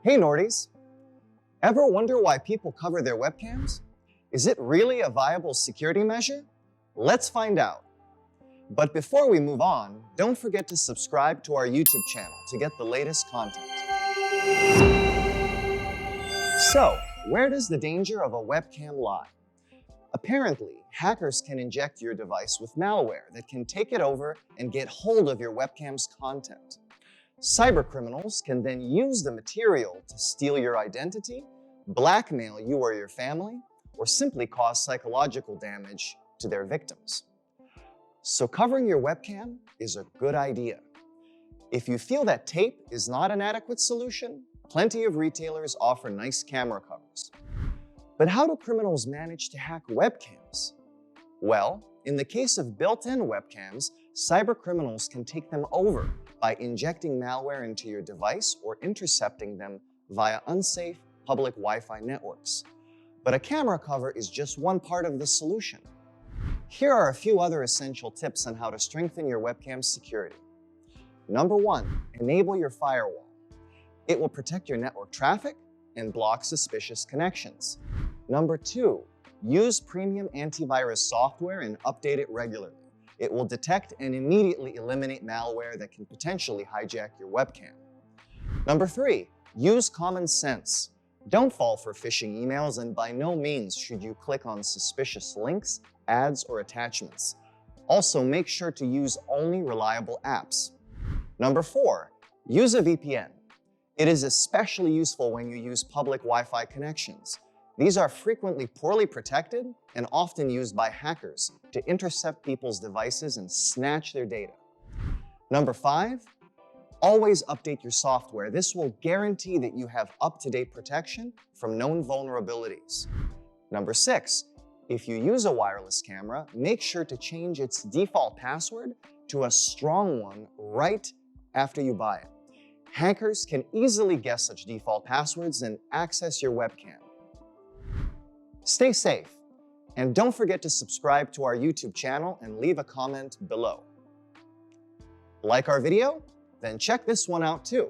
Hey Nordies! Ever wonder why people cover their webcams? Is it really a viable security measure? Let's find out. But before we move on, don't forget to subscribe to our YouTube channel to get the latest content. So, where does the danger of a webcam lie? Apparently, hackers can inject your device with malware that can take it over and get hold of your webcam's content. Cybercriminals can then use the material to steal your identity, blackmail you or your family, or simply cause psychological damage to their victims. So covering your webcam is a good idea. If you feel that tape is not an adequate solution, plenty of retailers offer nice camera covers. But how do criminals manage to hack webcams? Well, in the case of built-in webcams, cybercriminals can take them over by injecting malware into your device or intercepting them via unsafe public Wi-Fi networks. But a camera cover is just one part of the solution. Here are a few other essential tips on how to strengthen your webcam's security. Number 1, enable your firewall. It will protect your network traffic and block suspicious connections. Number 2, use premium antivirus software and update it regularly. It will detect and immediately eliminate malware that can potentially hijack your webcam. Number 3, use common sense. Don't fall for phishing emails, and by no means should you click on suspicious links, ads, or attachments. Also, make sure to use only reliable apps. Number 4, use a VPN. It is especially useful when you use public Wi-Fi connections. These are frequently poorly protected and often used by hackers to intercept people's devices and snatch their data. Number 5, always update your software. This will guarantee that you have up-to-date protection from known vulnerabilities. Number 6, if you use a wireless camera, make sure to change its default password to a strong one right after you buy it. Hackers can easily guess such default passwords and access your webcam. Stay safe, and don't forget to subscribe to our YouTube channel and leave a comment below. Like our video? Then check this one out too.